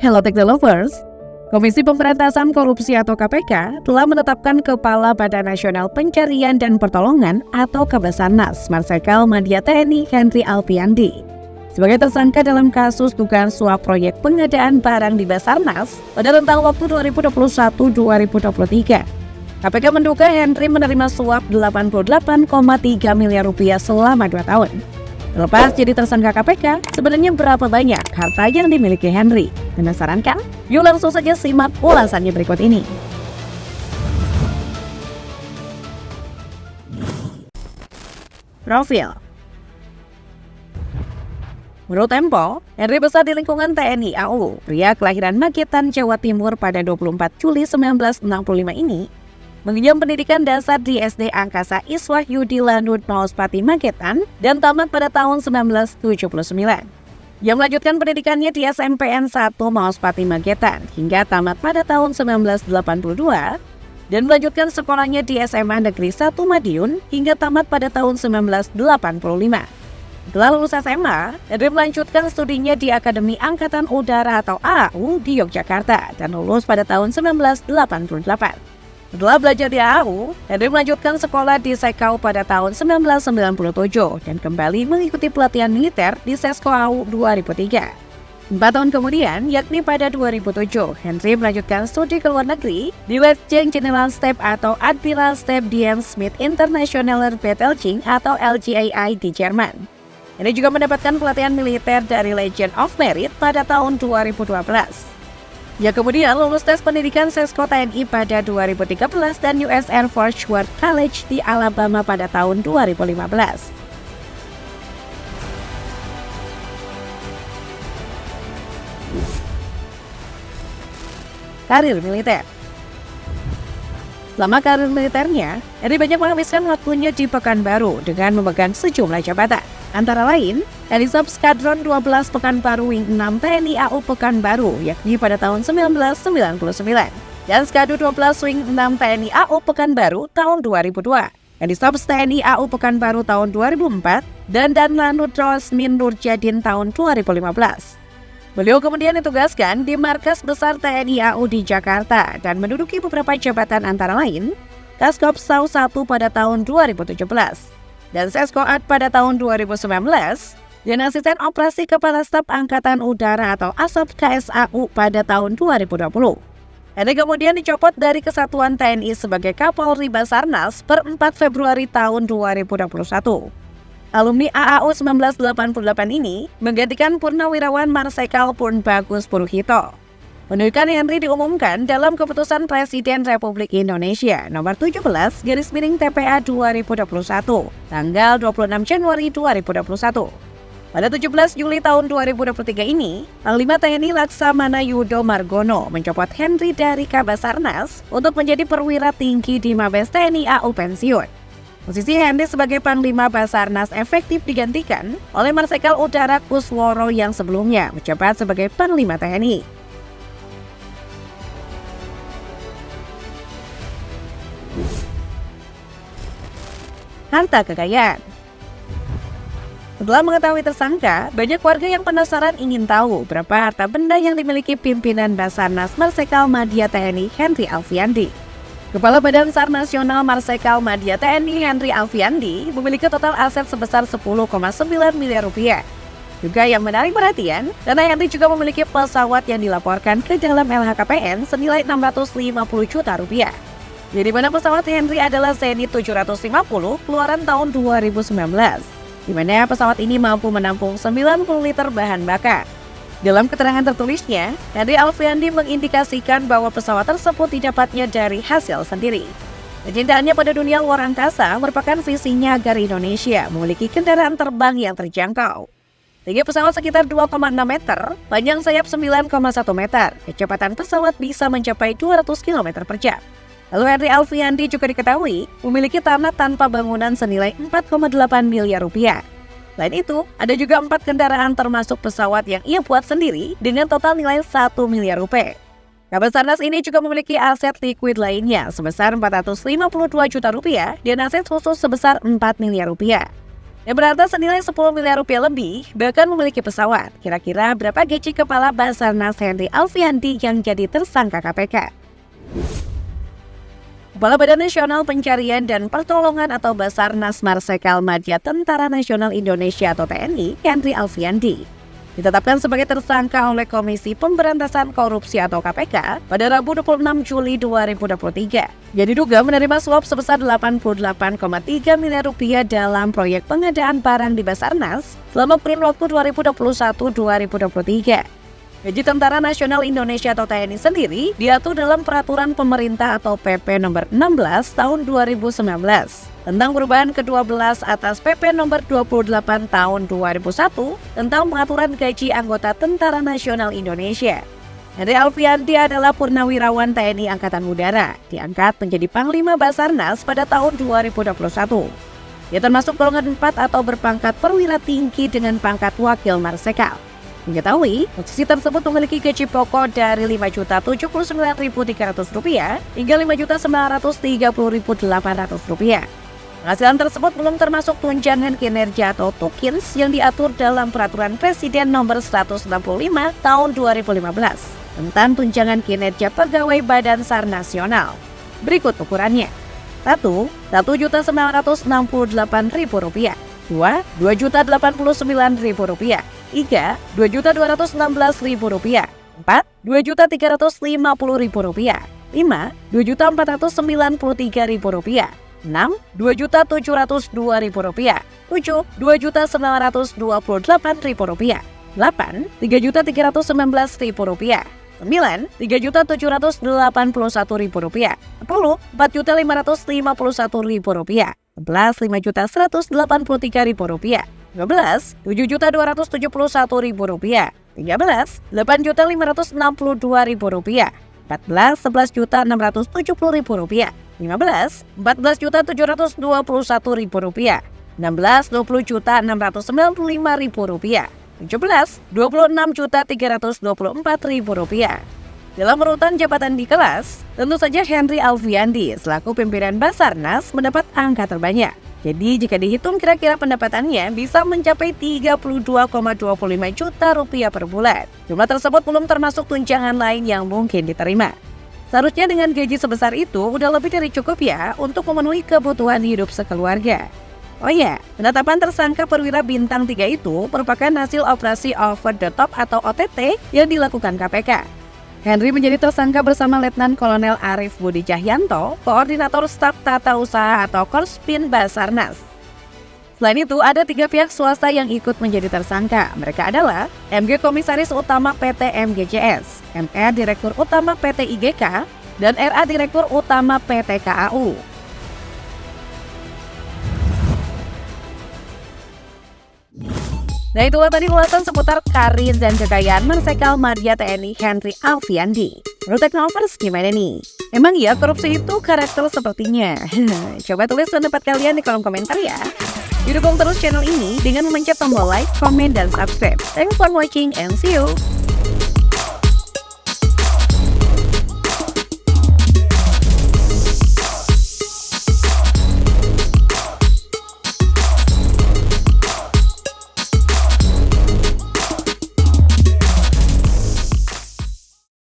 Hello Tech Lovers, Komisi Pemberantasan Korupsi atau KPK telah menetapkan Kepala Badan Nasional Pencarian dan Pertolongan atau Kabasarnas Marsikal Madya TNI Henry Alfiandi sebagai tersangka dalam kasus dugaan suap proyek pengadaan barang di Basarnas pada rentang waktu 2021-2023. KPK menduga Henry menerima suap 88,3 miliar rupiah selama 2 tahun. Terlepas jadi tersangka KPK, sebenarnya berapa banyak harta yang dimiliki Henry? Penasaran kan? Yuk langsung saja simak ulasannya berikut ini. Profil. Menurut Tempo, Henry besar di lingkungan TNI AU. Pria kelahiran Magetan, Jawa Timur pada 24 Juli 1965 ini mengenyam pendidikan dasar di SD Angkasa Iswah Yudi Lanut Mauspati Magetan dan tamat pada tahun 1979. Ia melanjutkan pendidikannya di SMPN 1 Mauspati Magetan hingga tamat pada tahun 1982 dan melanjutkan sekolahnya di SMA Negeri 1 Madiun hingga tamat pada tahun 1985. Setelah lulus SMA, Henry melanjutkan studinya di Akademi Angkatan Udara atau AAU di Yogyakarta dan lulus pada tahun 1988. Setelah belajar di AAU, Henry melanjutkan sekolah di Sekau pada tahun 1997 dan kembali mengikuti pelatihan militer di Sesko AU 2003. 4 tahun kemudian, yakni pada 2007, Henry melanjutkan studi ke luar negeri di Leutnant General Stab atau Admiral Stab DM Smith International Battleching atau LGAI di Jerman. Henry juga mendapatkan pelatihan militer dari Legion of Merit pada tahun 2012. Ia kemudian lulus tes pendidikan Sesko TNI pada 2013 dan US Air Force War College di Alabama pada tahun 2015. Karir militer. Selama karir militernya, Henry banyak menghabiskan waktunya di Pekanbaru dengan memegang sejumlah jabatan. Antara lain, Elisab Skadron 12 Pekanbaru Wing 6 TNI AU Pekanbaru yakni pada tahun 1999 dan Skadu 12 Wing 6 TNI AU Pekanbaru tahun 2002, Elisab TNI AU Pekanbaru tahun 2004 dan Lanut Rosmin Nurjadin tahun 2015. Beliau kemudian ditugaskan di Markas Besar TNI AU di Jakarta dan menduduki beberapa jabatan antara lain Kaskopsau 1 pada tahun 2017 dan Seskoad pada tahun 2019 dan Asisten Operasi Kepala Staf Angkatan Udara atau ASOP KSAU pada tahun 2020. Henry kemudian dicopot dari Kesatuan TNI sebagai Kapolri Basarnas per 4 Februari tahun 2021. Alumni AAU 1988 ini menggantikan Purnawirawan Marsikal Purnbagus Puruhito. Pendudukan Henry diumumkan dalam Keputusan Presiden Republik Indonesia Nomor 17/TPA 2021, tanggal 26 Januari 2021. Pada 17 Juli tahun 2023 ini, Panglima TNI Laksamana Yudo Margono mencopot Henry dari Kabasarnas untuk menjadi perwira tinggi di Mabes TNI AU pensiun. Posisi Henry sebagai Panglima Basarnas efektif digantikan oleh Marsikal Udara Kusworo yang sebelumnya menjabat sebagai Panglima TNI. Harta kekayaan. Setelah mengetahui tersangka, banyak warga yang penasaran ingin tahu berapa harta benda yang dimiliki pimpinan Basarnas Marsikal Madya TNI Henry Alfiandi. Kepala Badan SAR Nasional Marsikal Madya TNI Henry Alfiandi memiliki total aset sebesar 10,9 miliar rupiah. Juga yang menarik perhatian, karena Henry juga memiliki pesawat yang dilaporkan ke dalam LHKPN senilai 650 juta rupiah. Di mana pesawat Henry adalah Zenit 750 keluaran tahun 2019, di mana pesawat ini mampu menampung 90 liter bahan bakar. Dalam keterangan tertulisnya, Henry Alfiandi mengindikasikan bahwa pesawat tersebut didapatnya dari hasil sendiri. Kecintaannya pada dunia luar angkasa merupakan visinya agar Indonesia memiliki kendaraan terbang yang terjangkau. Tinggi pesawat sekitar 2,6 meter, panjang sayap 9,1 meter, kecepatan pesawat bisa mencapai 200 km per jam. Lalu Henry Alfiandi juga diketahui memiliki tanah tanpa bangunan senilai 4,8 miliar rupiah. Selain itu, ada juga 4 kendaraan termasuk pesawat yang ia buat sendiri dengan total nilai 1 miliar rupiah. Kabasarnas ini juga memiliki aset likuid lainnya sebesar 452 juta rupiah dan aset khusus sebesar 4 miliar rupiah. yang beratas senilai 10 miliar rupiah lebih, bahkan memiliki pesawat. Kira-kira berapa gaji Kepala Basarnas Henry Alfiandi yang jadi tersangka KPK? Kepala Badan Nasional Pencarian dan Pertolongan atau Basarnas Marsikal Madya Tentara Nasional Indonesia atau TNI, Henry Alfiandi, ditetapkan sebagai tersangka oleh Komisi Pemberantasan Korupsi atau KPK pada Rabu 26 Juli 2023. Dia diduga menerima suap sebesar 88,3 miliar rupiah dalam proyek pengadaan barang di Basarnas selama kurun waktu 2021-2023. Gaji Tentara Nasional Indonesia atau TNI sendiri diatur dalam Peraturan Pemerintah atau PP nomor 16 tahun 2019 tentang perubahan ke-12 atas PP nomor 28 tahun 2001 tentang pengaturan gaji anggota Tentara Nasional Indonesia. Henry Alfiandi adalah purnawirawan TNI Angkatan Udara, diangkat menjadi Panglima Basarnas pada tahun 2021. Dia termasuk golongan 4 atau berpangkat perwira tinggi dengan pangkat Wakil Marsikal. Diketahui, posisi tersebut memiliki gaji pokok dari Rp5.079.300 hingga Rp5.930.800. Penghasilan tersebut belum termasuk tunjangan kinerja atau TUKINS yang diatur dalam Peraturan Presiden Nomor 165 Tahun 2015 tentang tunjangan kinerja pegawai Badan SAR Nasional. Berikut ukurannya. 1. Rp1.968.000. 2. Rp2.089.000. 3. Rp2.216.000. 4. Rp2.350.000. 5. Rp2.493.000. 6. Rp2.702.000. 7. Rp2.928.000. 8. Rp3.319.000. 9. Rp3.781.000. 10. Rp4.551.000. 11. Rp5.183.000. 12. Rp7.271.000. 13. Rp8.562.000. 14. Rp11.670.000. 15. Rp14.721.000. 16. Rp20.695.000. 17. Rp26.324.000. Dalam urutan jabatan di kelas, tentu saja Henry Alfiandi selaku pimpinan Basarnas mendapat angka terbanyak. Jadi jika dihitung kira-kira pendapatannya bisa mencapai Rp32,25 juta per bulan. Jumlah tersebut belum termasuk tunjangan lain yang mungkin diterima. Seharusnya dengan gaji sebesar itu udah lebih dari cukup ya untuk memenuhi kebutuhan hidup sekeluarga. Oh ya, penetapan tersangka perwira bintang 3 itu merupakan hasil operasi over the top atau OTT yang dilakukan KPK. Henry menjadi tersangka bersama Letnan Kolonel Arif Budi Cahyanto, Koordinator Staf Tata Usaha atau Korspin Basarnas. Selain itu, ada 3 pihak swasta yang ikut menjadi tersangka. Mereka adalah MG Komisaris Utama PT MGCS, ME Direktur Utama PT IGK, dan RA Direktur Utama PT KAU. Nah, itulah tadi ulasan seputar karir dan kekayaan Marsikal Madya TNI Henry Alfiandi. Menurut Teknovers gimana nih? Emang ya korupsi itu karakter sepertinya? Coba tulis pendapat kalian di kolom komentar ya. Dukung terus channel ini dengan memencet tombol like, comment, dan subscribe. Thanks for watching and see you!